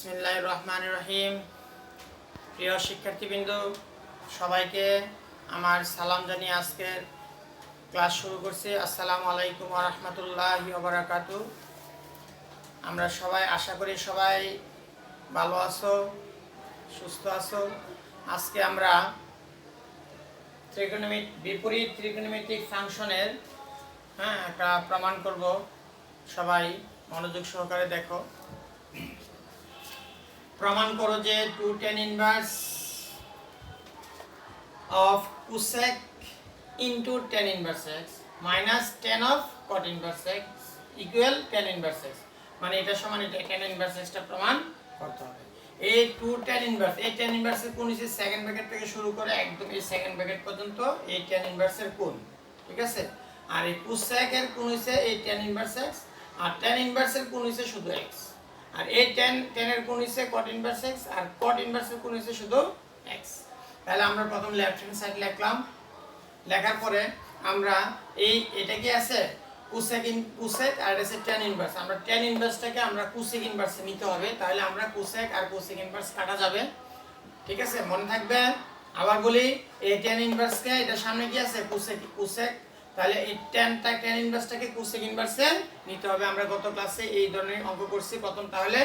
বিসমিল্লাহির রহমানির রহিম। প্রিয় শিক্ষার্থীবৃন্দ, সবাইকে আমার সালাম জানিয়ে আজকের ক্লাস শুরু করছি। আসসালামু আলাইকুম ওয়া রাহমাতুল্লাহি ওয়া বারাকাতুহু। আমরা সবাই আশা করি সবাই ভালো আছো, সুস্থ আছো। আজকে আমরা বিপরীত ত্রিকোণমিতিক ফাংশনের একটা প্রমাণ করব। সবাই মনোযোগ সহকারে দেখো। প্রমাণ করো যে 2 tan inverse of cosec into tan inverse x minus tan of cot inverse x equal tan inverse x, মানে এটা সমান এটা tan inverse x টা প্রমাণ করতে হবে। এই 2 tan inverse, এই tan inverse এর কোণ হচ্ছে সেকেন্ড ব্র্যাকেট থেকে শুরু করে একদম এই সেকেন্ড ব্র্যাকেট পর্যন্ত এই tan inverse এর কোণ, ঠিক আছে। আর এই cosec এর কোণ হচ্ছে এই tan inverse x, আর tan inverse এর কোণ হচ্ছে শুধু x। আর এই tan এর কোণ হচ্ছে cot inverse x, আর cot inverse এর কোণ হচ্ছে শুধু x। তাহলে আমরা প্রথম লেফট হ্যান্ড সাইড লিখলাম। লেখার পরে আমরা এটা কি আছে cosec আর এটা হচ্ছে tan inverse। আমরা tan inverseটাকে আমরা cosec inverse নিতে হবে, তাহলে আমরা cosec আর cosec inverse কাটা যাবে, ঠিক আছে, মনে থাকবে। আবার বলি, এই tan inverse কে এটা সামনে কি আছে cosec, তাহলে এই tan inverseটাকে cosec inverse নিতে হবে। আমরা গত ক্লাসে এই ধরনের অঙ্ক করছি প্রথম। তাহলে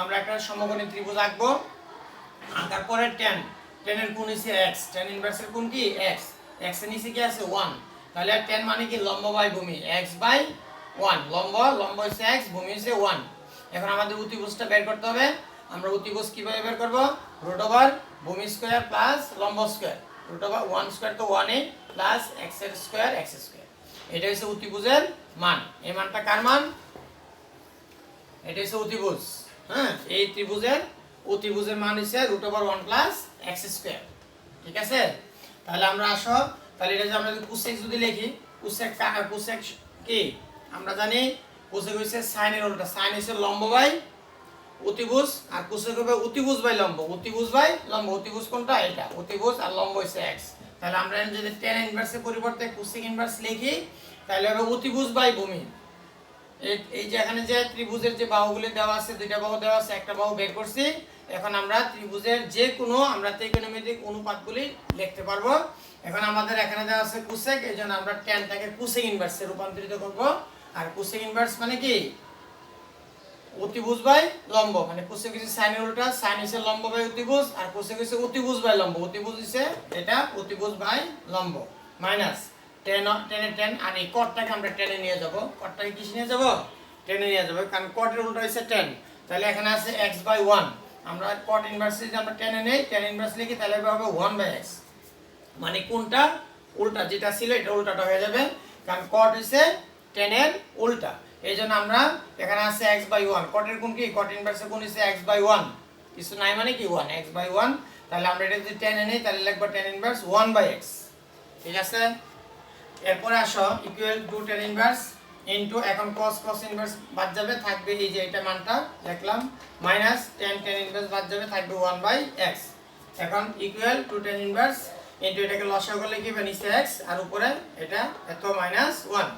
আমরা একটা সমকোণী ত্রিভুজ আঁকবো। আঁকার পরে tan এর কোণ হচ্ছে x, tan inverse এর কোণ কি x, x এর নিচে কি আছে 1, তাহলে tan মানে কি লম্ব বাই ভূমি, x বাই 1, লম্ব হচ্ছে x, ভূমি হচ্ছে 1। এখন আমাদের অতিভুজটা বের করতে হবে। আমরা অতিভুজ কিভাবে বের করব? রুট ওভার ভূমি স্কয়ার প্লাস লম্ব স্কয়ার, রুট ওভার 1 স্কয়ার তো 1 প্লাস x এর স্কয়ার x স্কয়ার। এটা হচ্ছে অতিভুজের মান। এই মানটা কার মান? এটা হচ্ছে অতিভুজ। এই অতিভুজের মান হচ্ছে root over 1 plus x square, ঠিক আছে। তাহলে আমরা আসো, তাহলে এটা যে আমরা cosec যদি লিখি, cosec কি আমরা জানি, cosec হচ্ছে sin এর উল্টা। sin হচ্ছে লম্ব বাই অতিভুজ, আর cosec হবে অতিভুজ বাই লম্ব। অতিভুজ কোনটা? এটা অতিভুজ, আর লম্ব হচ্ছে x। তাহলে আমরা যদি tan ইনভার্স এর পরিবর্তে cosec ইনভার্স লিখি, তাহলে হবে অতিভুজ বাই ভূমি। এই যে এখানে যে ত্রিভুজের যে বাহুগুলি দেওয়া আছে, দুইটা বাহু দেওয়া আছে, একটা বাহু বের করছি। এখন আমরা ত্রিভুজের যে কোনো আমরা ত্রিকোণমিতিক অনুপাতগুলি লিখতে পারবো। এখন আমাদের এখানে দেওয়া আছে cosec, এইজন্য আমরা tanটাকে cosec ইনভার্সে রূপান্তরিত করব। আর cosec ইনভার্স মানে কি? অতিভুজ বাই লম্ব, মানে cosec হচ্ছে sin এর উল্টা, sin হচ্ছে লম্ব বাই অতিভুজ, আর cosec হচ্ছে অতিভুজ বাই লম্ব, অতিভুজ হচ্ছে এটা অতিভুজ বাই লম্ব, মাইনাস tan আর এই cotটাকে আমরা tan এ নিয়ে যাব। cotটাকে কিসে নিয়ে যাব? tan এ নিয়ে যাব, কারণ cot এর উল্টা হচ্ছে tan। তাহলে এখানে আছে x বাই 1, আমরা cot ইনভার্স যদি আমরা tan এ নেই, tan ইনভার্স লিখি, তাহলে হবে 1 বাই x, মানে কোনটা উল্টা, যেটা ছিল এটা উল্টাটা হয়ে যাবে, কারণ cot হচ্ছে tan এর উল্টা। এইজন্য আমরা এখানে আছে x বাই 1, cot এর কোণ কি? cot ইনভার্স এর কোণ হচ্ছে x বাই 1, কিছু নাই মানে কি 1, x বাই 1। তাহলে আমরা এটা যদি tan এ নেই, তাহলে লিখব tan ইনভার্স 1 বাই x, ঠিক আছে। এরপরে আসো equal to tan inverse into, এখন cos ইনভার্স বাদ যাবে, থাকবে এই যে এটা মানটা লিখলাম, মাইনাস tan ইনভার্স বাদ যাবে, থাকবে 1 বাই x। এখন equal to tan inverse into, এটাকে লসাগু করলে কি হবে? নিচে x আর উপরে এটা এত মাইনাস 1।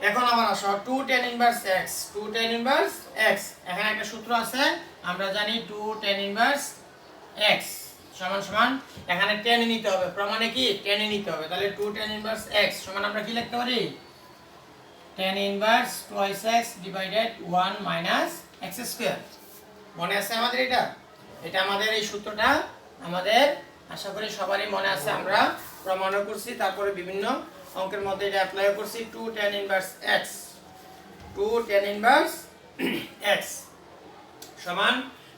এখন আবার আসো 2 tan inverse x, 2 tan inverse x, এখানে একটা সূত্র আছে, আমরা জানি 2 tan ইনভার্স x সমান সমান, এখানে tan এ নিতে হবে, প্রমাণে কি tan এ নিতে হবে। তাহলে 2 tan ইনভার্স x সমান আমরা কি লিখতে পারি? tan inverse twice x divided 1 minus x square. মনে আছে আমাদের এটা আমাদের এই সূত্রটা আমাদের আশা করি সবারই মনে আছে, আমরা প্রমাণও করছি, তারপরে বিভিন্ন অঙ্কের মধ্যে এটা অ্যাপ্লাই করছি। 2 tan inverse x, 2 tan inverse x সমান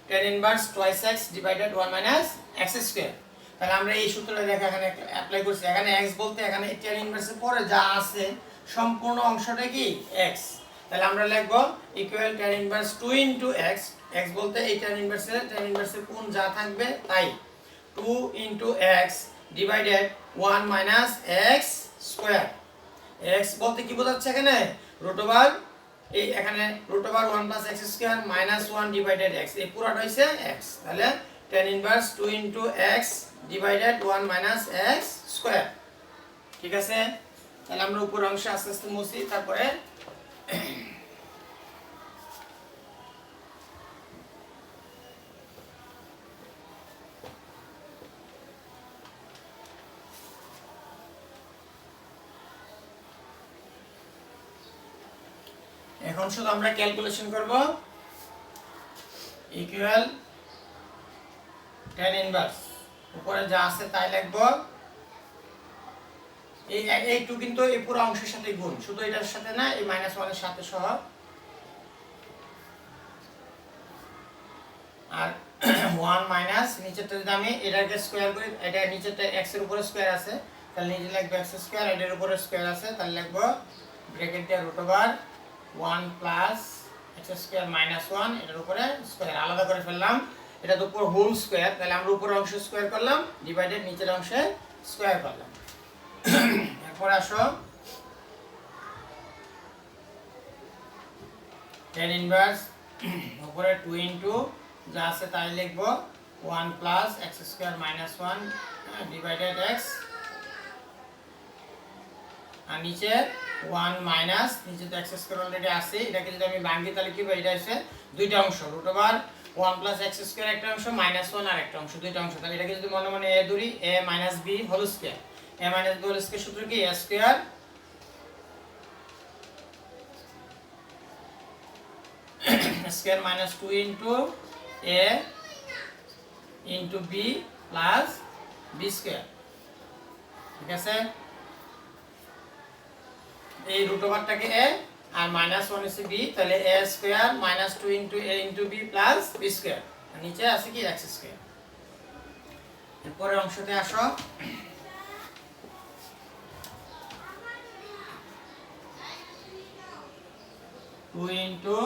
tan inverse twice x divided 1 minus x square. তাহলে আমরা এই সূত্রটা দেখে এখানে অ্যাপ্লাই করছি। এখানে x বলতে এখানে tan ইনভার্সের পরে যা আছে সম্পূর্ণ অংশটা কি x। তাহলে আমরা লিখব equal tan inverse 2 into x, x বলতে এই tan ইনভার্সের কোণ যা থাকবে তাই, 2 into x divided 1 minus x square. x বলতে কি বোঝাচ্ছে এখানে? রুট ওভার, এই এখানে root over 1 plus x square minus 1 divided x, এই পুরোটা হইছে x। তাহলে tan inverse 2 into x divided 1 minus x square, ঠিক আছে। তাহলে আমরা উপর অংশে আস্তে আস্তে মুছি, তারপরে এখন শুধু আমরা ক্যালকুলেশন করব ইকুয়াল tan ইনভার্স উপরে যা আছে তাই লিখব এই টু কিন্তু এই পুরো অংশের সাথে গুণ শুধু এটার সাথে না এই -1 এর সাথে সহ আর 1 মাইনাস নিচেরটা যদি আমি এটাকে স্কয়ার করি এটা নিচেরটা x এর উপরে স্কয়ার আছে তাহলে নিচে লিখব x স্কয়ার এটার উপরে স্কয়ার আছে তাহলে লিখব ব্র্যাকেট দিয়ে √1 প্লাস x স্কয়ার মাইনাস 1 এটার উপরে স্কয়ার আলাদা করে ফেললাম এটা তো পুরো হোল স্কয়ার তাহলে আমরা উপরের অংশ স্কয়ার করলাম ডিভাইডেড নিচের অংশে স্কয়ার করলাম এরপর আসো tan ইনভার্স উপরে 2 ইনটু যা আছে তাই লিখব 1 plus x square minus 1 divided x আর নিচে 1 মাইনাস নিচে তো x স্কয়ার অলরেডি আছে এটাকে যদি আমি ভাঙি তাহলে কি হবে এটা আছে দুইটা অংশ √1 প্লাস x স্কয়ার একটা অংশ -1 আর একটা অংশ দুইটা অংশ তাহলে এটাকে যদি মনে মনে a ধরি a minus b whole square a minus b whole square সূত্র কি a square square minus 2 into a into b plus b square ঠিক আছে এই √টাকে a আর -1 হচ্ছে b তাহলে a square -2 into a into b plus b square আর নিচে আছে কি x স্কয়ার এরপরের অংশতে আসো two into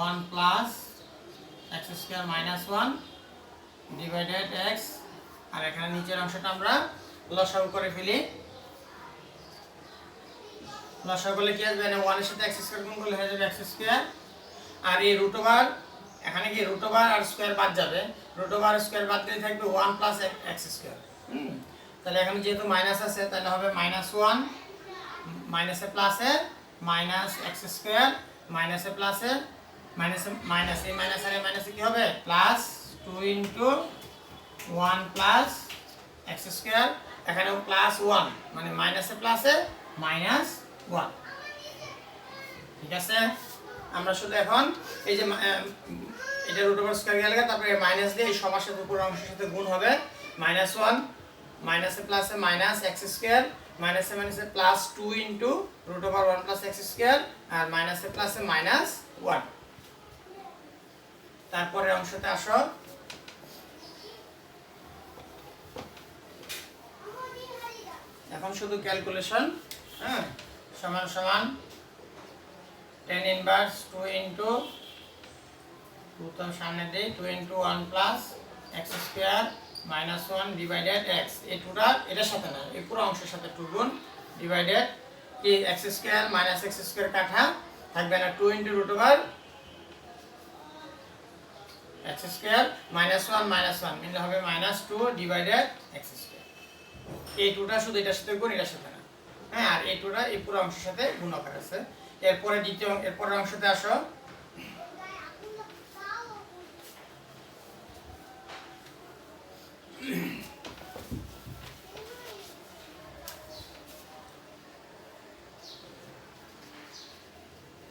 1 plus x square -1 divided x আর এখানে নিচের অংশটা আমরা লসাগু করে ফেলি লসাগু করলে কি আসবে না 1 এর সাথে x স্কয়ার গুণ করলে হয়ে যাবে x স্কয়ার আর এই √, এখানে কি √, আর স্কয়ার বাদ যাবে √, স্কয়ার বাদ দিলে থাকবে 1 প্লাস x স্কয়ার তাহলে এখানে যেহেতু মাইনাস আছে তাহলে হবে -1 মাইনাসে প্লাসে মাইনাস x স্কয়ার মাইনাসে প্লাসে মাইনাসে মাইনাস এই মাইনাস আর এই মাইনাসে কি হবে plus 2 into 1 plus x square এখানেও +1 মানে মাইনাসে প্লাসে -1 ঠিক আছে আমরা শুধু এখন এই যে এটা √, স্কয়ার গেলে তারপরে মাইনাস দিয়ে এই সবার সাথে উপরের অংশের সাথে গুণ হবে -1 মাইনাসে প্লাসে মাইনাস x স্কয়ার মাইনাসে মাইনাসে +2 ইনটু √1 প্লাস x স্কয়ার আর মাইনাসে প্লাসে -1 তারপরের অংশতে আসো এখন শুধু ক্যালকুলেশন হ্যাঁ সমান সমান tan ইনভার্স 2 ইনটু 2 তো সামনে দেই 2 into 1 plus x square -1 divided x এই টুটা এটার সাথে না এই পুরো অংশের সাথে 2 গুণ ডিভাইডেড কি x square minus x square কাটা থাকবে না 2 ইনটু √, x স্কয়ার -1 মিলে হবে -2 ডিভাইডেড x স্কয়ার এই টুটা শুধু এটার সাথে গুণ এটার সাথে না হ্যাঁ আর এই টুটা এই পুরো অংশের সাথে গুণ আকার আছে এরপরে এরপরের অংশতে আসো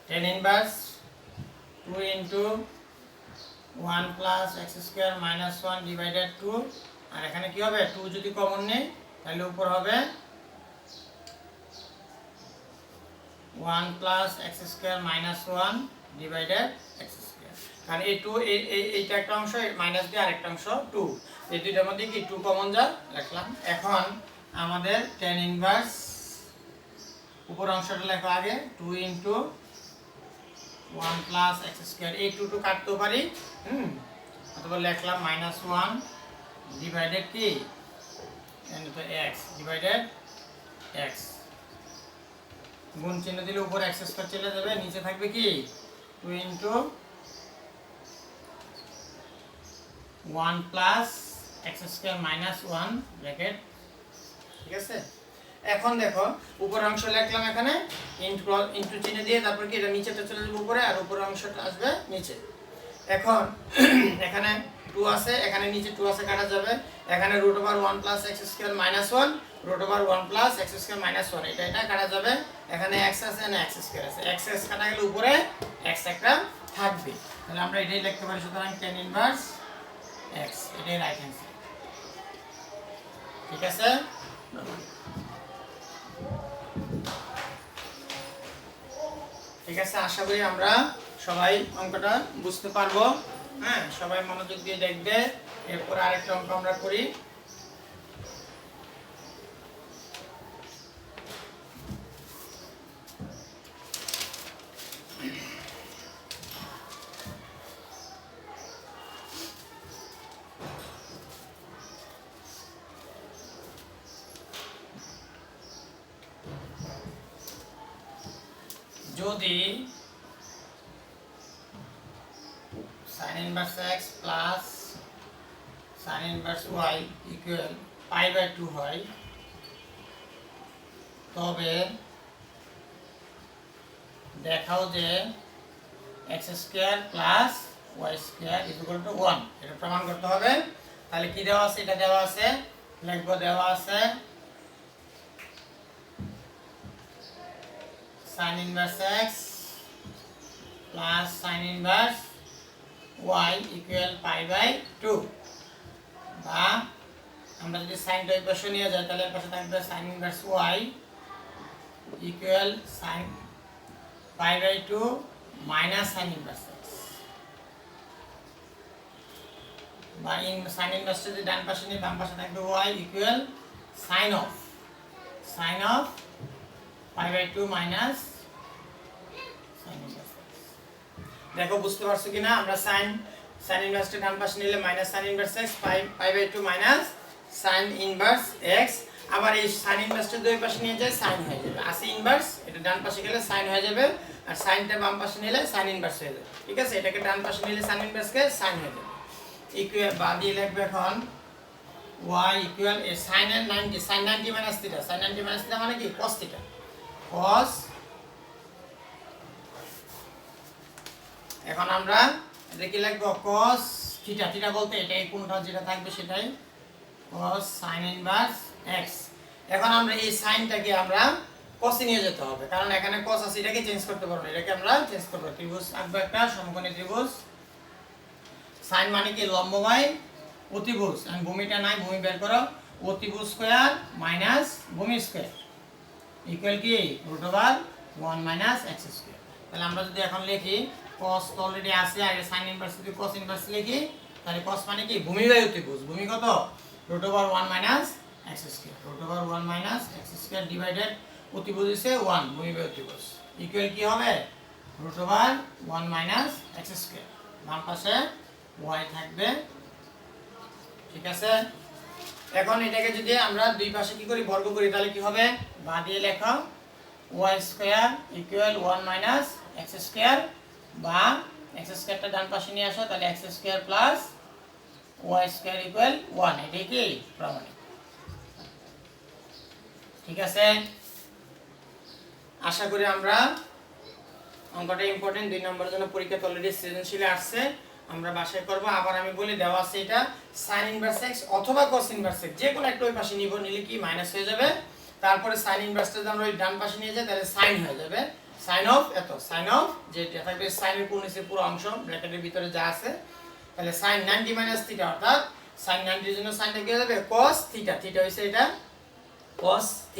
tan inverse 2 into 1 plus x square -1 divided 2 আর এখানে কি হবে 2 যদি কমন নেই তাহলে উপর হবে 1 plus x square -1 divided x square কারণ এই 2 এইটা একটা অংশ মাইনাস দিয়ে আরেকটা অংশ 2 এই দুইটার মধ্যে কি 2 কমন যা লিখলাম এখন আমাদের tan ইনভার্স উপর অংশটা লেখা আগে 2 ইনটু 1 প্লাস x স্কয়ার এই 2 কাটতে পারি অথবা লিখলাম -1 ডিভাইডেড কি এখানে তো x ডিভাইডেড x গুণ চিহ্ন দিলে উপর x স্কয়ার চলে যাবে নিচে থাকবে কি 2 into 1 plus x square -1 bracket ঠিক আছে এখন দেখো উপরের অংশ লিখলাম এখানে ইনটু চিহ্ন দিয়ে তারপর কি এটা নিচেটা চলে যাবে উপরে আর উপরের অংশটা আসবে নিচে এখন এখানে 2 2 আছে, এখানে নিচে 2 আছে, কাটা যাবে। এখানে √1 + x² - 1 √1 + x² - 1 এটা কাটা যাবে। এখানে x আছে না x² আছে, x কাটা গেলে উপরে x একটা থাকবে। তাহলে আমরা এটাই লিখতে পারি, সুতরাং tan ইনভার্স x এটাই রাইট অ্যান্সার। ঠিক আছে, ঠিক আছে, আশা করি আমরা সবাই অঙ্কটা বুঝতে পারবো। হ্যাঁ, সবাই মনোযোগ দিয়ে দেখবে। এরপর আরেকটা অঙ্ক আমরা করি। যদি sin inverse x plus sin inverse y equal π/2 হয়, তবে দেখাও যে x² plus y² equal to 1, এটা প্রমাণ করতে হবে। তাহলে কি দেওয়া আছে? এটা দেওয়া আছে, লিখব, দেওয়া আছে sin inverse x plus sin inverse y equal π/2, বা আমরা যদি সাইনটা এই পাশে নিয়ে যাই তাহলে এর পাশে থাকবে sin inverse y equal sin π/2 minus sin inverse x, বা sin ইনভার্স যদি ডান পাশে নিই বাম পাশে থাকবে y equal sin of π/2 minus sin inverse x। দেখো বুঝতে পারছো কিনা? আমরা sin ইনভার্সটা ডান পাশে নিলে minus sin inverse x, π/2 minus sin inverse x। আবার এই sin ইনভার্সটা দুই পাশে নিয়ে যায় sin হয়ে যাবে, আসি ইনভার্স, এটা ডান পাশে গেলে sin হয়ে যাবে, আর সাইনটা বাম পাশে নিলে sin ইনভার্স হয়ে যাবে। ঠিক আছে, এটাকে ডান পাশে নিলে sin ইনভার্সকে sin হয়ে যাবে। ইকুয়াল বা দিয়ে লিখবে এখন y ইকুয়াল এ sin এর 90, sin 90 মাইনাস θ, sin 90 মাইনাস θ মানে কি? cos θ, cos। এখন আমরা এটা কি লিখবো? cos θ, θ বলতে এটাই কোনটা যেটা থাকবে সেটাই, cos sin ইনভার্স x। এখন আমরা এই সাইনটাকে আমরা cos এ নিয়ে যেতে হবে, কারণ এখানে cos আছে, এটাকে চেঞ্জ করতে পারবো না, এটাকে আমরা চেঞ্জ করব। ত্রিভুজ আঁকবো একটা, সমকোণী ত্রিভুজ। সাইন মানে কি? লম্ব বাই অতিভুজ। আমি ভূমিটা নাই, ভূমি বের করো। অতিভুজ স্কয়ার মাইনাস ভূমি স্কয়ার ইকুয়াল কি? √1 মাইনাস x²। তাহলে আমরা যদি এখন লিখি cos তো অলরেডি আছে, আর sin ইনভার্স যদি cos ইনভার্স লিখি, তাহলে cos মানে কি? ভূমি বাই অতিভুজ। ভূমি কত? √1 minus x², √1 minus x² divided অতিভুজ হচ্ছে 1, ভূমি বাই অতিভুজ ইকুয়াল কি হবে? √1 মাইনাস x², বাম পাশে y থাকবে। ঠিক আছে, এখন এটাকে যদি আমরা দুই পাশে কি করি? বর্গ করি, তাহলে কি হবে? বা দিয়ে লেখো y² ইকুয়াল 1 মাইনাস x², বা x²টা ডান পাশে নিয়ে আসো, তাহলে x² প্লাস y² ইকুয়াল 1, এটাই কি? প্রমাণিত। ঠিক আছে, আশা করি আমরা অঙ্কটা ইম্পর্টেন্ট, 2 নম্বরের জন্য পরীক্ষাতে অলরেডি সৃজনশীলে আসছে, আমরা বাসায় করব। আবার আমি বলি, দেওয়া আছে এটা sin ইনভার্স x অথবা cos ইনভার্স x, যে কোনো একটা ওই পাশে নিব, নিলে কি? মাইনাস হয়ে যাবে। তারপরে sin ইনভার্সটা যদি আমরা ওই ডান পাশে নিয়ে যাই তাহলে sin হয়ে যাবে, sin অফ এত, sin অফ যেটা থাকবে sin এর পুরো অংশ ব্র্যাকেটের ভিতরে যা আছে, তাহলে sin 90 মাইনাস θ, অর্থাৎ sin 90 এর জন্য সাইনটা কি হয়ে যাবে? cos θ, θ হইছে এটা cos θ।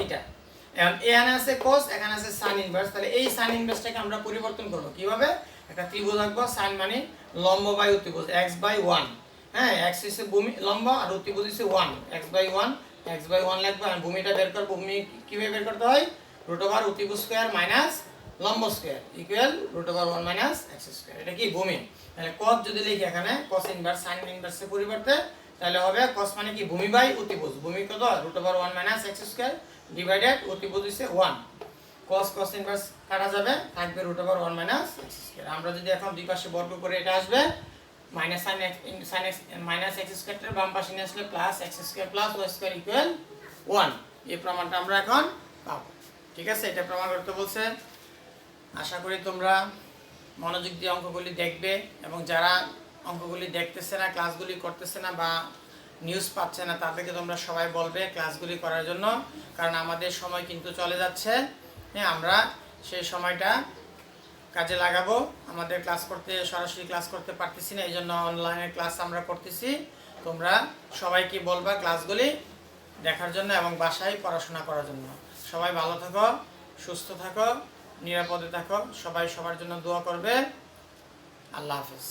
এখন এখানে আছে cos, এখানে আছে sin ইনভার্স, তাহলে এই sin ইনভার্সটাকে আমরা পরিবর্তন করব কিভাবে? একটা ত্রিভুজ আঁকবো, sin মানে লম্ব বাই অতিভুজ, x/1। হ্যাঁ, x হচ্ছে ভূমি লম্ব, আর অতিভুজ হচ্ছে 1, x/1, x/1 লিখবো। আর ভূমিটা বের করব, ভূমি কিভাবে বের করতে হয়? √1 অতিভুজ স্কয়ার মাইনাস লম্ব স্কয়ার ইকুয়াল √1 মাইনাস x², এটা কি? ভূমি। তাহলে cos যদি লিখি এখানে cos ইনভার্স sin ইনভার্সের পরিবর্তে, তাহলে হবে cos মানে কি? ভূমি বাই অতিভুজ। ভূমি কত? √1 মাইনাস x² ডিভাইডেড অতিভুজ হচ্ছে 1, cos ইনভার্স কাটা যাবে, থাকবে √1 মাইনাস x²। আমরা যদি এখন দুই পাশে বর্গ করে, এটা আসবে minus sin x minus x² এর বাম পাশে নিয়ে আসলে plus x² plus y² equal 1। এই প্রমাণটা আমরা এখন পাবো। ঠিক আছে, এটা প্রমাণ করতে বলছে। আশা করি তোমরা মনোযোগ দিয়ে অঙ্কগুলি দেখবে, এবং যারা অঙ্কগুলি দেখতেছে না, ক্লাসগুলি করতেছে না বা নিউজ পাচ্ছে না, তাদেরকে তোমরা সবাই বলবে ক্লাসগুলি করার জন্য। কারণ আমাদের সময় কিন্তু চলে যাচ্ছে, হ্যাঁ, আমরা সেই সময়টা কাজে লাগাবো। আমাদের ক্লাস করতে, সরাসরি ক্লাস করতে পারতেছি না, এই জন্য অনলাইনে ক্লাস আমরা করতেছি। তোমরা সবাইকে বলবা ক্লাসগুলি দেখার জন্য এবং বাসায় পড়াশোনা করার জন্য। সবাই ভালো থাকো, সুস্থ থাকো, নিরাপদে থাকো, সবাই সবার জন্য দোয়া করবে। আল্লাহ হাফেজ।